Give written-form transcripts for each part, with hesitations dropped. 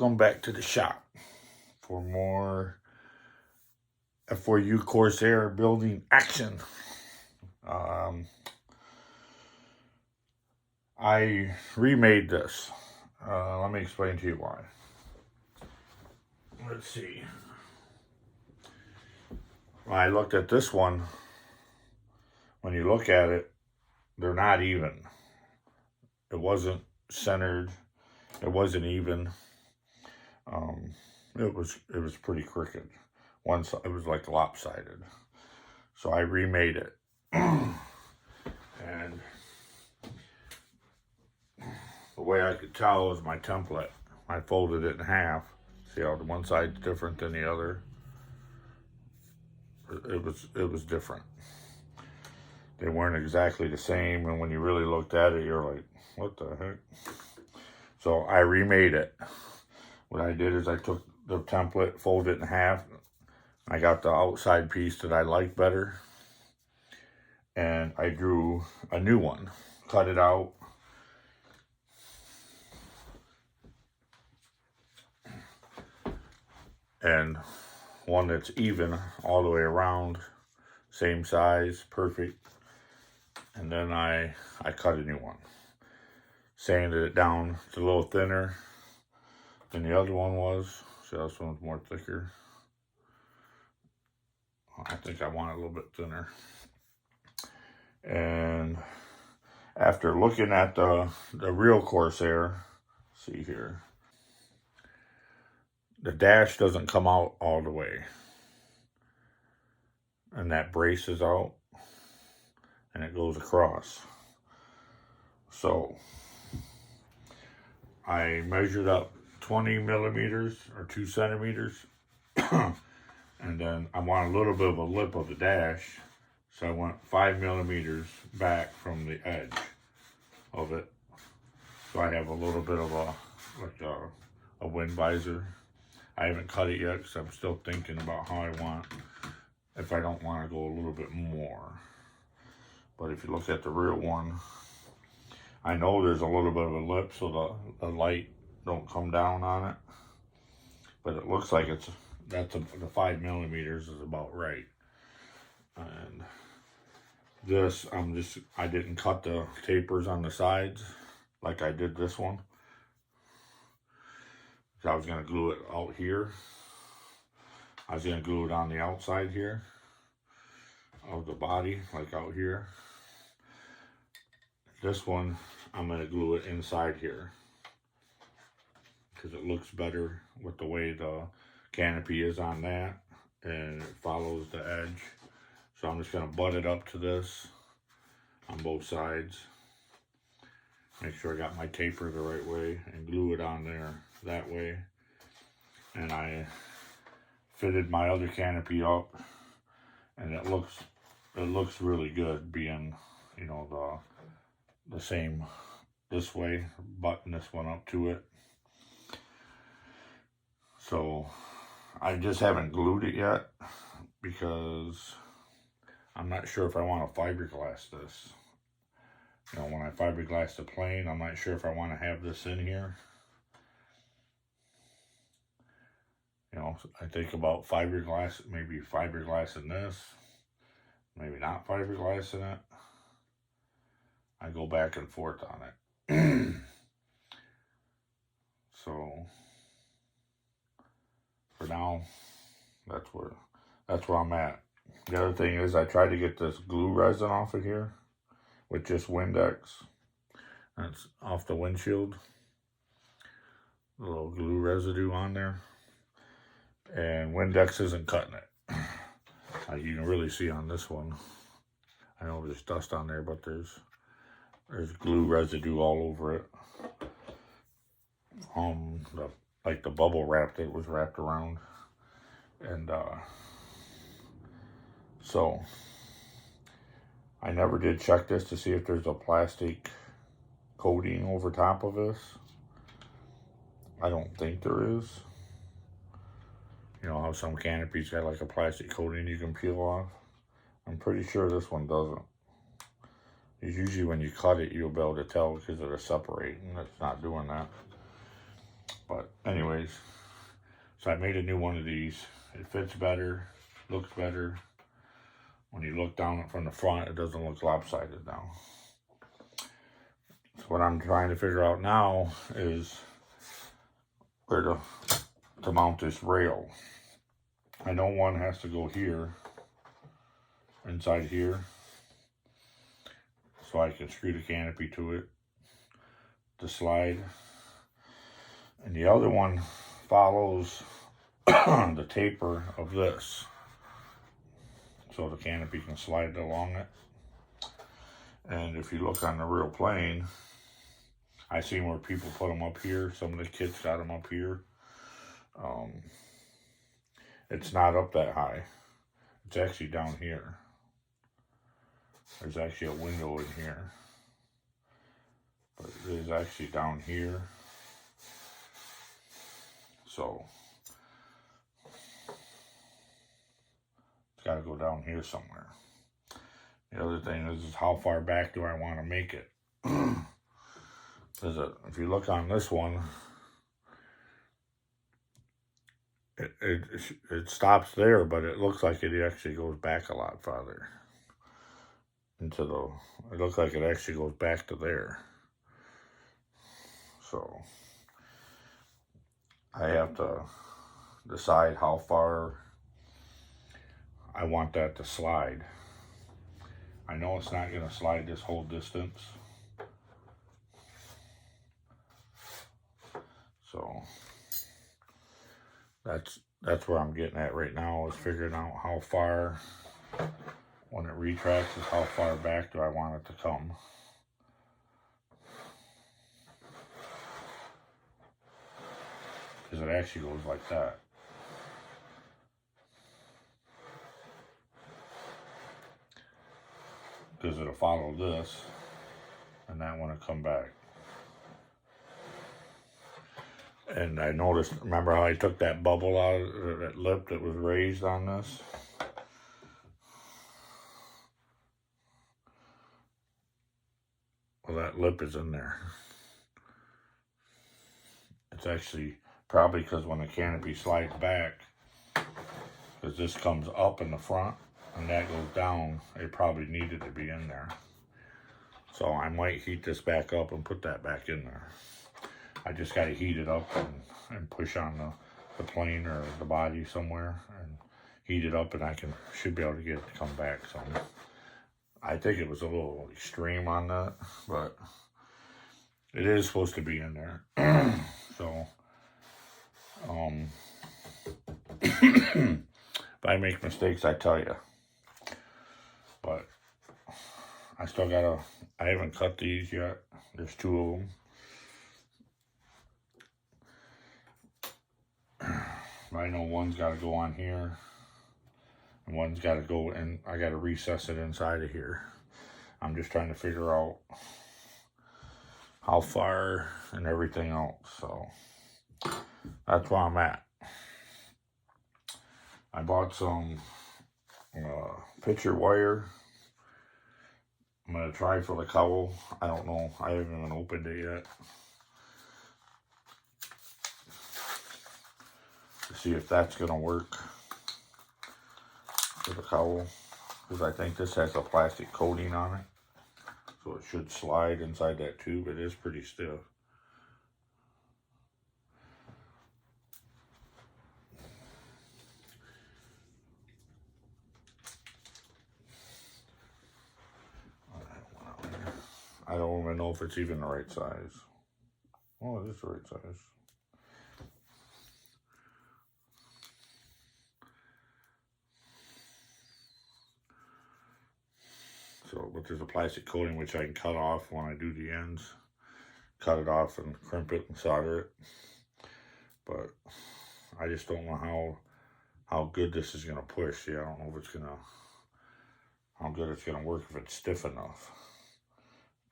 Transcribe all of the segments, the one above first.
Welcome back to the shop for more F4u Corsair building action. I remade this. Let me explain to you why. Let's see. When I looked at this one, when you look at it, they're not even. It wasn't centered. It wasn't even. It was pretty crooked. One side, it was like lopsided. So I remade it. And the way I could tell was my template. I folded it in half. See how the one side's different than the other? It was different. They weren't exactly the same, and when you really looked at it, you're like, what the heck? So I remade it. What I did is I took the template, folded it in half. I got the outside piece that I like better, and I drew a new one, cut it out. And one that's even all the way around, same size, perfect. And then I cut a new one. Sanded it down. It's a little thinner than the other one was. See, this one's more thicker. I think I want it a little bit thinner. And after looking at the real Corsair, see here, the dash doesn't come out all the way. And that brace is out. And it goes across. So I measured up 20 millimeters or 2 centimeters. And then I want a little bit of a lip of the dash. So I went 5 millimeters back from the edge of it. So I have a little bit of a wind visor. I haven't cut it yet because I'm still thinking about how I want, if I don't want to go a little bit more. But if you look at the real one, I know there's a little bit of a lip so the light don't come down on it. But it looks like the 5 millimeters is about right. And this, I didn't cut the tapers on the sides like I did this one. So I was gonna glue it out here. I was gonna glue it on the outside here of the body, like out here. This one, I'm gonna glue it inside here because it looks better with the way the canopy is on that, and it follows the edge. So I'm just gonna butt it up to this on both sides. Make sure I got my taper the right way and glue it on there that way. And I fitted my other canopy up, and it looks really good being, you know, the same this way, button this one up to it. So I just haven't glued it yet because I'm not sure if I want to fiberglass this. You know, when I fiberglass the plane, I'm not sure if I want to have this in here. You know, I think about fiberglass, maybe fiberglassing this, maybe not fiberglassing it. I go back and forth on it. So for now, that's where I'm at. The other thing is I tried to get this glue resin off of here with just Windex. That's off the windshield. A little glue residue on there. And Windex isn't cutting it. You can really see on this one. I know there's dust on there, but there's glue residue all over it. Like the bubble wrap that was wrapped around. And so I never did check this to see if there's a plastic coating over top of this. I don't think there is. You know how some canopies got like a plastic coating you can peel off? I'm pretty sure this one doesn't. Usually when you cut it, you'll be able to tell because it'll separate, and it's not doing that. But anyways, so I made a new one of these. It fits better, looks better. When you look down from the front, it doesn't look lopsided now. So what I'm trying to figure out now is where to mount this rail. I know one has to go here, inside here, so I can screw the canopy to it to slide. And the other one follows the taper of this, so the canopy can slide along it. And if you look on the real plane, I seen where people put them up here. Some of the kids got them up here. It's not up that high. It's actually down here. There's actually a window in here, but it is actually down here. So it's got to go down here somewhere. The other thing is how far back do I want to make it? If you look on this one, it stops there, but it looks like it actually goes back a lot farther. It looks like it actually goes back to there. So I have to decide how far I want that to slide. I know it's not going to slide this whole distance. So that's where I'm getting at right now, is figuring out how far, when it retracts, is how far back do I want it to come. Because it actually goes like that. Because it'll follow this, and that one will come back. And I noticed, remember how I took that bubble out of that lip that was raised on this? Well, that lip is in there. It's actually probably because when the canopy slides back, because this comes up in the front and that goes down, it probably needed to be in there. So I might heat this back up and put that back in there. I just got to heat it up and push on the plane or the body somewhere and heat it up, and I should be able to get it to come back some. I think it was a little extreme on that, but it is supposed to be in there. So, if I make mistakes, I tell you. But I haven't cut these yet. There's 2 of them. I know one's got to go on here, and one's got to go, and I got to recess it inside of here. I'm just trying to figure out how far and everything else. So that's where I'm at. I bought some picture wire. I'm going to try for the cowl. I don't know. I haven't even opened it yet. To see if that's going to work for the cowl. Because I think this has a plastic coating on it. So it should slide inside that tube. It is pretty stiff. I don't even know if it's even the right size. Oh, it is the right size. So, but there's a plastic coating which I can cut off when I do the ends. Cut it off and crimp it and solder it. But I just don't know how good this is gonna push. See, I don't know if it's gonna, how good it's gonna work if it's stiff enough.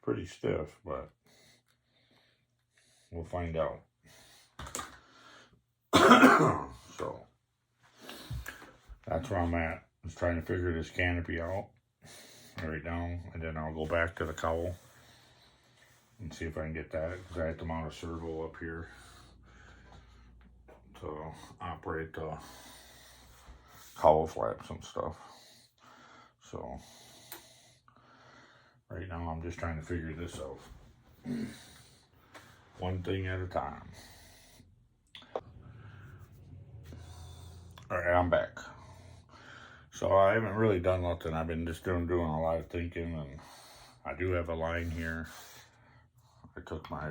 Pretty stiff, but we'll find out. So that's where I'm at. I'm trying to figure this canopy out right now, and then I'll go back to the cowl and see if I can get that, because I have to mount a servo up here to operate the cowl flaps and stuff. So right now I'm just trying to figure this out. One thing at a time. Alright, I'm back. So I haven't really done nothing. I've been just doing a lot of thinking, and I do have a line here. I took my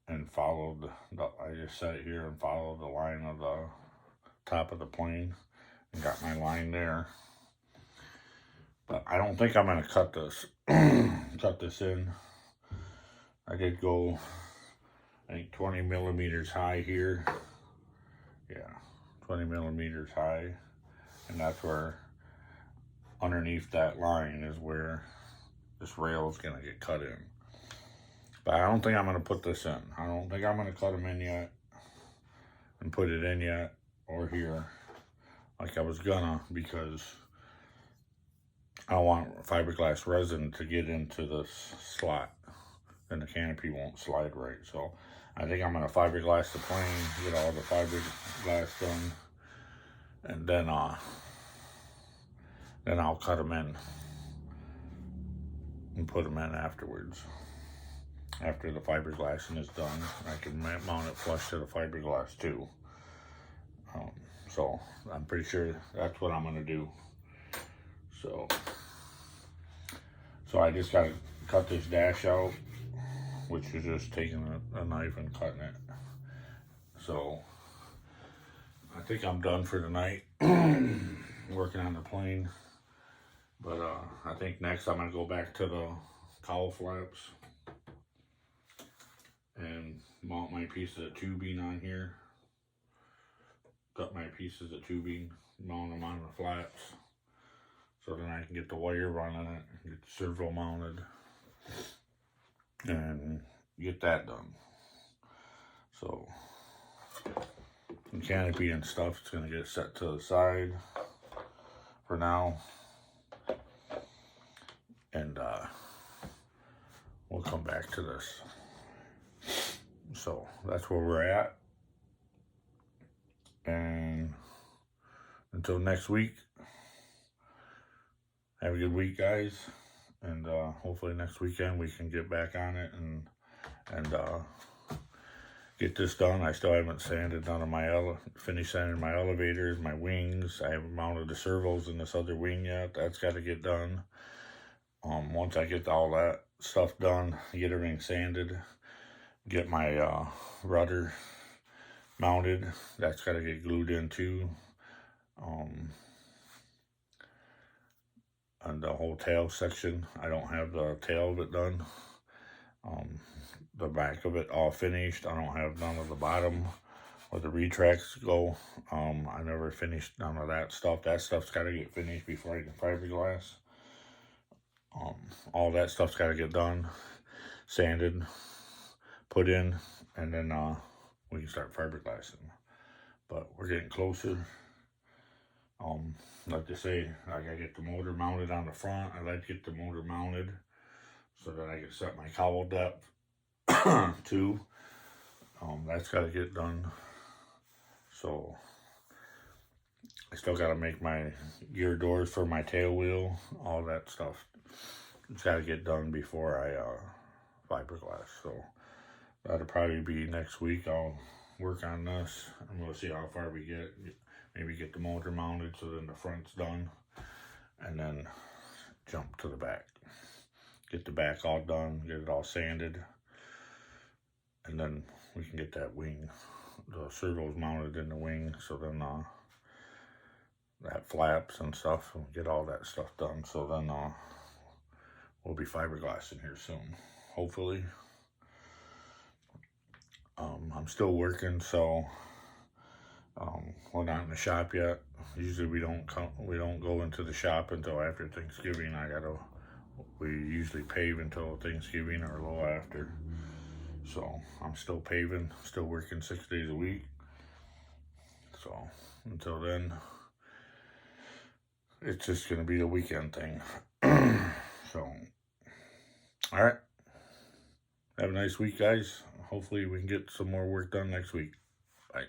and followed I just sat here and followed the line of the top of the plane and got my line there. But I don't think I'm gonna cut this cut this in. I did go, I think 20 millimeters high here. Yeah, 20 millimeters high, and that's where underneath that line is where this rail is gonna get cut in. But I don't think I'm gonna put this in. I don't think I'm gonna cut them in yet and put it in yet or here like I was gonna, because I want fiberglass resin to get into this slot, and the canopy won't slide right. So I think I'm gonna fiberglass the plane, get all the fiberglass done, and then I'll cut them in and put them in afterwards. After the fiberglassing is done, I can mount it flush to the fiberglass too. So I'm pretty sure that's what I'm gonna do. So I just gotta cut this dash out, which is just taking a knife and cutting it. So I think I'm done for tonight working on the plane. But I think next I'm gonna go back to the cowl flaps and mount my pieces of tubing on here. Cut my pieces of tubing, mount them on the flaps, so then I can get the wire running it, get the servo mounted, and get that done. So the canopy and stuff is gonna get set to the side for now, and we'll come back to this. So that's where we're at, and until next week, have a good week, guys, and hopefully next weekend we can get back on it and get this done. I still haven't sanded none of my finished sanding my elevators, my wings. I haven't mounted the servos in this other wing yet. That's got to get done. Once I get all that stuff done, get everything sanded, get my rudder mounted, that's got to get glued in too. And the whole tail section, I don't have the tail of it done. The back of it all finished. I don't have none of the bottom where the retracts go. I never finished none of that stuff. That stuff's got to get finished before I can fiberglass. All that stuff's got to get done, sanded, put in, and then we can start fiberglassing. But we're getting closer. Like they say, I gotta get the motor mounted on the front. I like to get the motor mounted so that I can set my cowl depth too. That's gotta get done. So I still gotta make my gear doors for my tail wheel, all that stuff. It's gotta get done before I fiberglass. So that'll probably be next week. I'll work on this, and we'll see how far we get. Maybe get the motor mounted so then the front's done, and then jump to the back. Get the back all done, get it all sanded, and then we can get that wing, the servos mounted in the wing, so then that flaps and stuff, and get all that stuff done. So then we'll be fiberglassing here soon, hopefully. I'm still working, so we're not in the shop yet. Usually we don't go into the shop until after Thanksgiving. We usually pave until Thanksgiving or a little after. So I'm still paving, still working 6 days a week. So until then, it's just gonna be a weekend thing. So, all right. Have a nice week, guys. hopefully we can get some more work done next week. Bye.